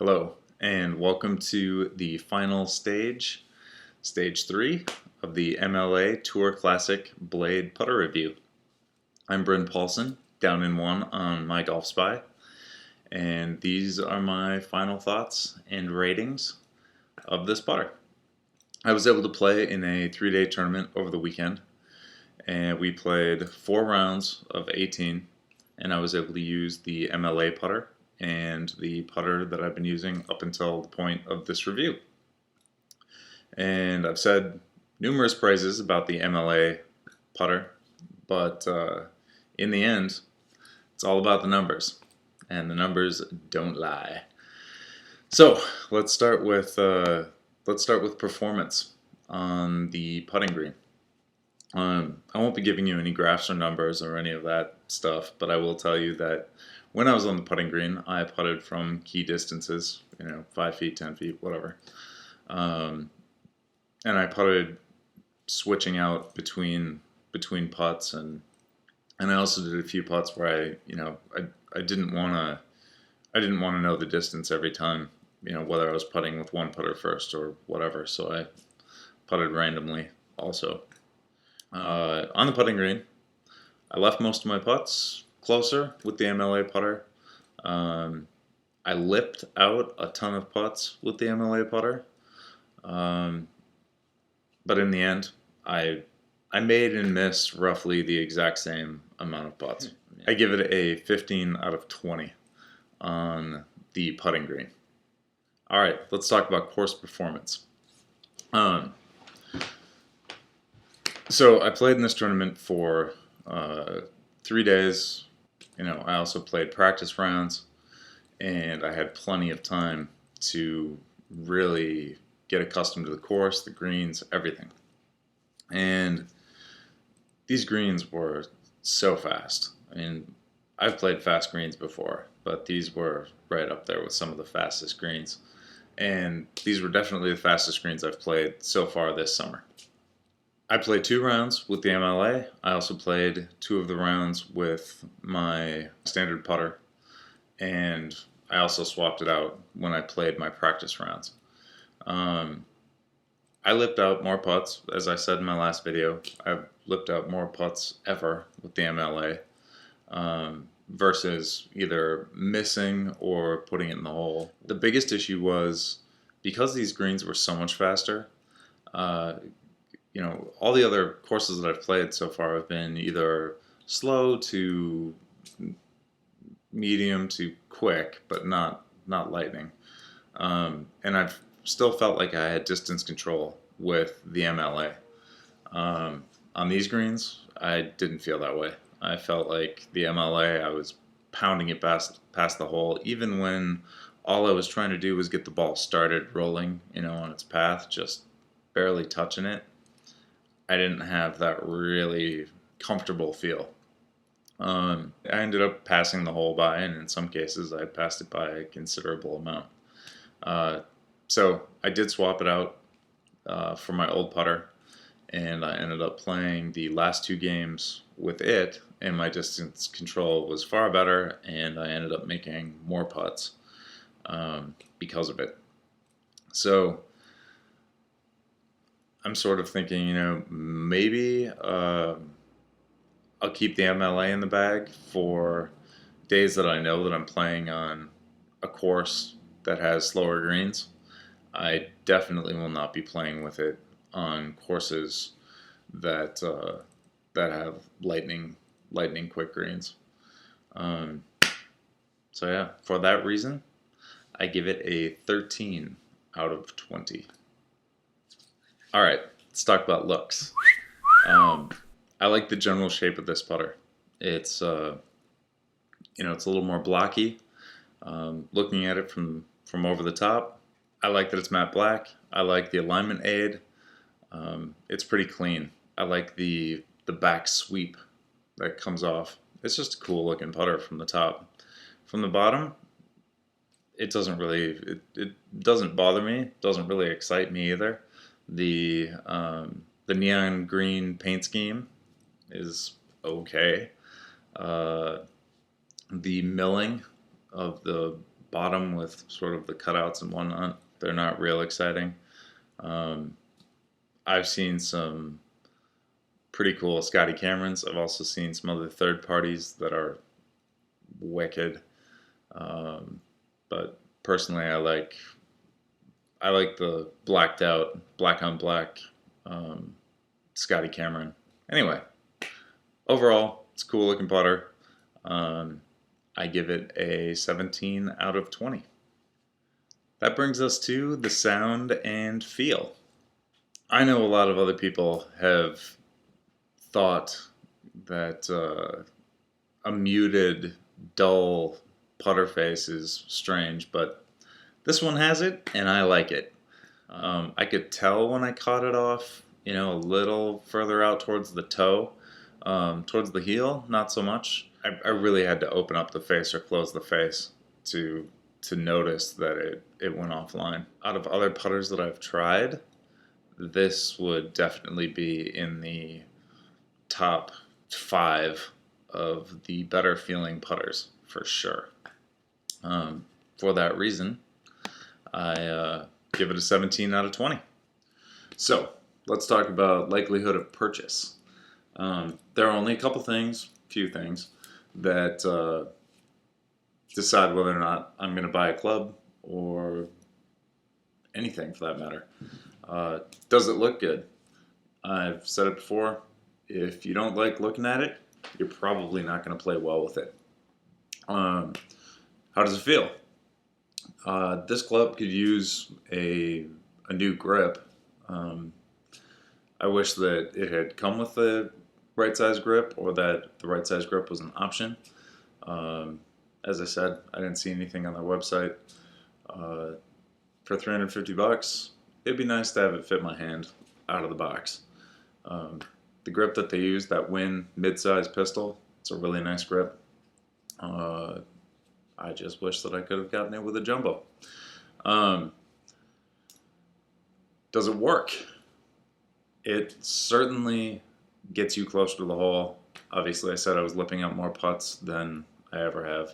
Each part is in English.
Hello, and welcome to the final stage, Stage 3 of the MLA Tour Classic Blade Putter Review. I'm Bryn Paulson, down in 1 on my Golf Spy, and these are my final thoughts and ratings of this putter. I was able to play in a 3-day tournament over the weekend, and we played 4 rounds of 18, and I was able to use the MLA putter and the putter that I've been using up until the point of this review. And I've said numerous praises about the MLA putter, but in the end, it's all about the numbers, and the numbers don't lie. So let's start with performance on the putting green. I won't be giving you any graphs or numbers or any of that stuff, but I will tell you that when I was on the putting green, I putted from key distances, 5 feet, 10 feet, whatever. And I putted switching out between putts, and I also did a few putts where I didn't want to know the distance every time, whether I was putting with one putter first or whatever. So I putted randomly also. On the putting green, I left most of my putts closer with the MLA putter. I lipped out a ton of putts with the MLA putter. But in the end, I made and missed roughly the exact same amount of putts. I give it a 15 out of 20 on the putting green. All right, let's talk about course performance. So I played in this tournament for 3 days. I also played practice rounds, and I had plenty of time to really get accustomed to the course, the greens, everything. And these greens were so fast. I mean, I've played fast greens before, but these were right up there with some of the fastest greens. And these were definitely the fastest greens I've played so far this summer. I played 2 rounds with the MLA. I also played 2 of the rounds with my standard putter, and I also swapped it out when I played my practice rounds. I lipped out more putts, as I said in my last video. I've lipped out more putts ever with the MLA versus either missing or putting it in the hole. The biggest issue was because these greens were so much faster. All the other courses that I've played so far have been either slow to medium to quick, but not lightning. And I've still felt like I had distance control with the MLA. On these greens, I didn't feel that way. I felt like the MLA, I was pounding it past the hole, even when all I was trying to do was get the ball started rolling, on its path, just barely touching it. I didn't have that really comfortable feel. I ended up passing the hole by, and in some cases I passed it by a considerable amount. So I did swap it out for my old putter, and I ended up playing the last 2 games with it, and my distance control was far better, and I ended up making more putts because of it. So I'm sort of thinking, maybe I'll keep the MLA in the bag for days that I know that I'm playing on a course that has slower greens. I definitely will not be playing with it on courses that have lightning quick greens. So yeah, for that reason, I give it a 13 out of 20. All right, let's talk about looks. I like the general shape of this putter. It's it's a little more blocky. Looking at it from over the top, I like that it's matte black. I like the alignment aid. It's pretty clean. I like the back sweep that comes off. It's just a cool looking putter from the top. From the bottom, it doesn't really it doesn't bother me. It doesn't really excite me either. The neon green paint scheme is okay. The milling of the bottom with sort of the cutouts and whatnot. They're not real exciting. I've seen some pretty cool Scotty Camerons. I've also seen some other third parties that are wicked. But personally, I like the blacked out, black on black Scotty Cameron. Anyway, overall, it's a cool looking putter. I give it a 17 out of 20. That brings us to the sound and feel. I know a lot of other people have thought that a muted, dull putter face is strange, but this one has it, and I like it. I could tell when I caught it off, a little further out towards the toe, towards the heel, not so much. I really had to open up the face or close the face to notice that it went offline. Out of other putters that I've tried, this would definitely be in the top 5 of the better feeling putters for sure. For that reason, I give it a 17 out of 20. So let's talk about likelihood of purchase. There are only a few things that decide whether or not I'm going to buy a club or anything for that matter. Does it look good? I've said it before. If you don't like looking at it, you're probably not going to play well with it. How does it feel? This club could use a new grip. I wish that it had come with the right size grip, or that the right size grip was an option. As I said, I didn't see anything on their website. For $350, it'd be nice to have it fit my hand out of the box. The grip that they use, that Win mid-size pistol, it's a really nice grip. I just wish that I could have gotten it with a jumbo. Does it work? It certainly gets you closer to the hole. Obviously, I said I was lipping up more putts than I ever have.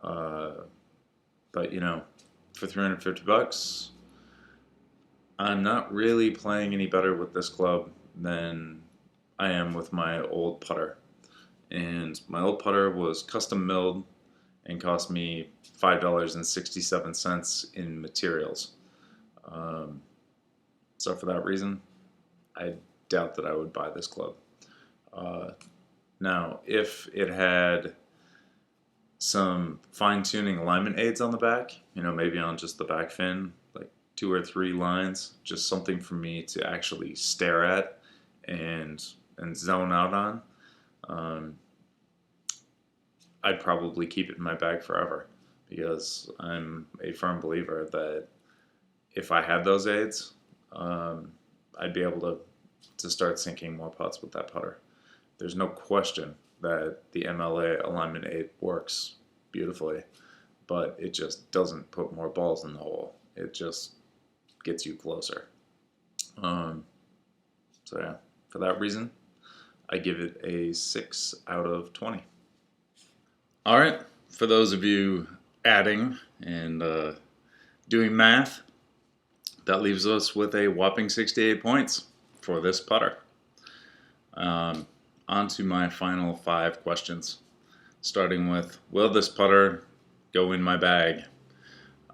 But for $350, I'm not really playing any better with this club than I am with my old putter. And my old putter was custom milled and cost me $5.67 in materials. So for that reason, I doubt that I would buy this club. Now, if it had some fine-tuning alignment aids on the back, maybe on just the back fin, like 2 or 3 lines, just something for me to actually stare at and zone out on, I'd probably keep it in my bag forever, because I'm a firm believer that if I had those aids, I'd be able to start sinking more putts with that putter. There's no question that the MLA alignment aid works beautifully, but it just doesn't put more balls in the hole. It just gets you closer. So yeah, for that reason, I give it a 6 out of 20. All right, for those of you adding and doing math, that leaves us with a whopping 68 points for this putter. On to my final 5 questions, starting with, will this putter go in my bag?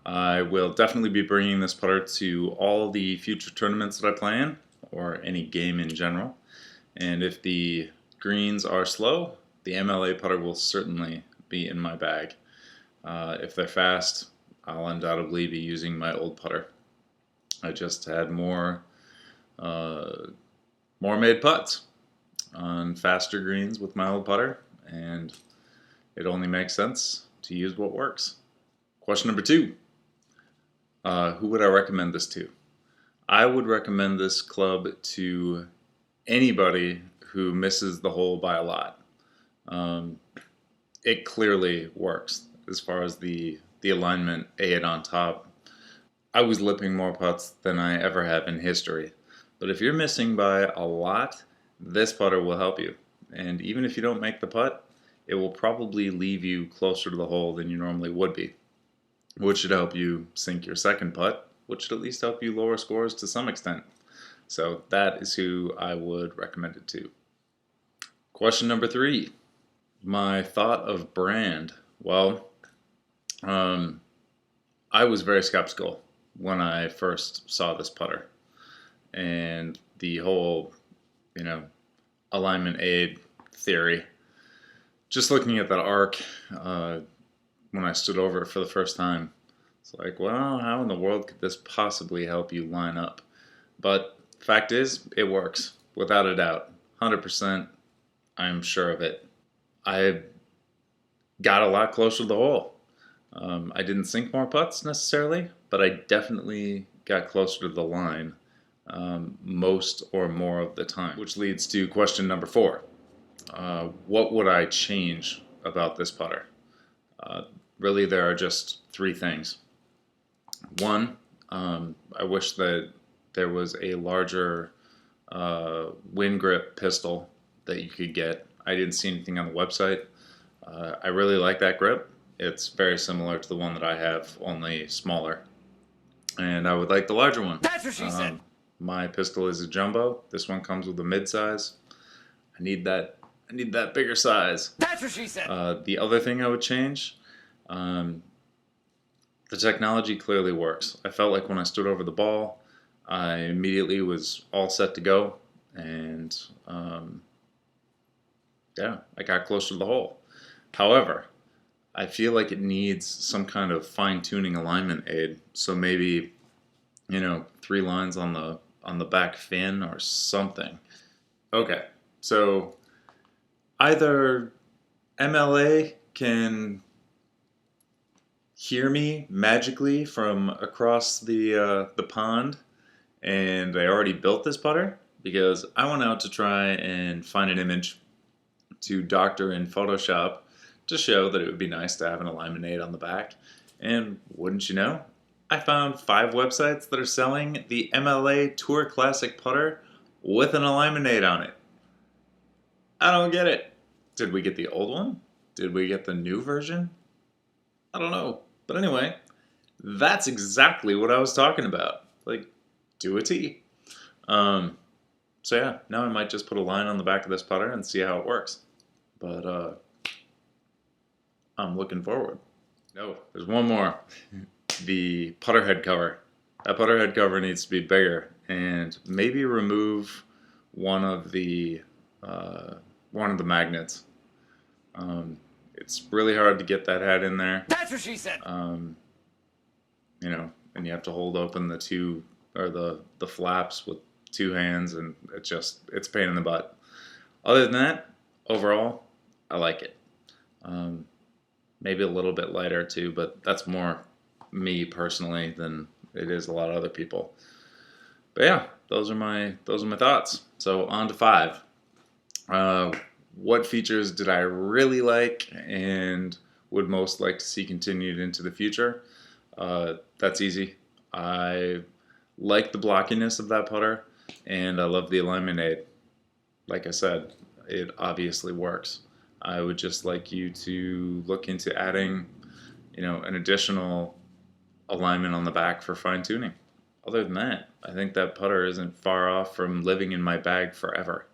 I will definitely be bringing this putter to all the future tournaments that I play in, or any game in general. And if the greens are slow, the MLA putter will certainly be in my bag. If they're fast, I'll undoubtedly be using my old putter. I just had more made putts on faster greens with my old putter, and it only makes sense to use what works. Question number 2. Who would I recommend this to? I would recommend this club to anybody who misses the hole by a lot. It clearly works as far as the alignment aid on top. I was lipping more putts than I ever have in history. But if you're missing by a lot, this putter will help you. And even if you don't make the putt, it will probably leave you closer to the hole than you normally would be. which should help you sink your second putt, which should at least help you lower scores to some extent. So that is who I would recommend it to. Question number 3. My thought of brand. Well, I was very skeptical when I first saw this putter. And the whole, alignment aid theory. Just looking at that arc when I stood over it for the first time, it's like, well, how in the world could this possibly help you line up? But fact is, it works, without a doubt. 100%, I'm sure of it. I got a lot closer to the hole. I didn't sink more putts necessarily, but I definitely got closer to the line most or more of the time. Which leads to question number 4. What would I change about this putter? Really, there are just 3 things. 1, I wish that there was a larger wind grip pistol that you could get. I didn't see anything on the website. I really like that grip. It's very similar to the one that I have, only smaller. And I would like the larger one. That's what she said. My pistol is a jumbo. This one comes with a mid-size. I need that bigger size. That's what she said. The other thing I would change, the technology clearly works. I felt like when I stood over the ball, I immediately was all set to go, and I got closer to the hole. However, I feel like it needs some kind of fine-tuning alignment aid. So maybe, 3 lines on the back fin or something. Okay, so either MLA can hear me magically from across the pond, and they already built this putter, because I went out to try and find an image to doctor in Photoshop to show that it would be nice to have an alignment aid on the back. And wouldn't you know, I found 5 websites that are selling the MLA Tour Classic putter with an alignment aid on it. I don't get it. Did we get the old one? Did we get the new version? I don't know. But anyway, that's exactly what I was talking about. Like, do a T. So yeah, now I might just put a line on the back of this putter and see how it works. But I'm looking forward. No, there's one more. The putter head cover. That putter head cover needs to be bigger, and maybe remove one of the magnets. It's really hard to get that head in there. That's what she said. And you have to hold open the 2 or the flaps with 2 hands, and it's a pain in the butt. Other than that, overall, I like it. Maybe a little bit lighter too, but that's more me personally than it is a lot of other people. But yeah, those are my thoughts. So on to 5. What features did I really like and would most like to see continued into the future? That's easy. I like the blockiness of that putter, and I love the alignment aid. Like I said, it obviously works. I would just like you to look into adding, an additional alignment on the back for fine tuning. Other than that, I think that putter isn't far off from living in my bag forever.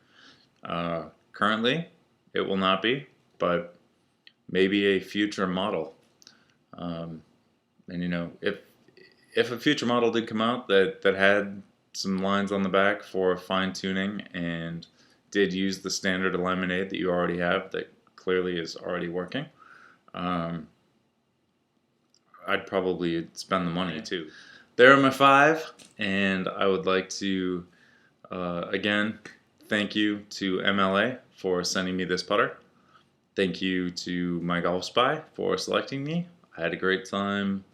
Currently, it will not be, but maybe a future model. And if a future model did come out that had some lines on the back for fine tuning and did use the standard alignment aid that you already have that clearly is already working, I'd probably spend the money too. There are my 5, and I would like to again thank you to MLA for sending me this putter. Thank you to my Golf Spy for selecting me. I had a great time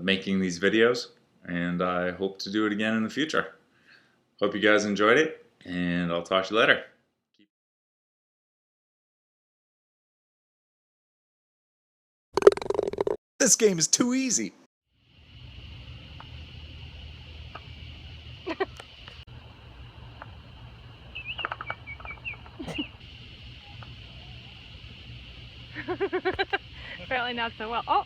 making these videos, and I hope to do it again in the future. Hope you guys enjoyed it, and I'll talk to you later. This game is too easy. Apparently not so well. Oh!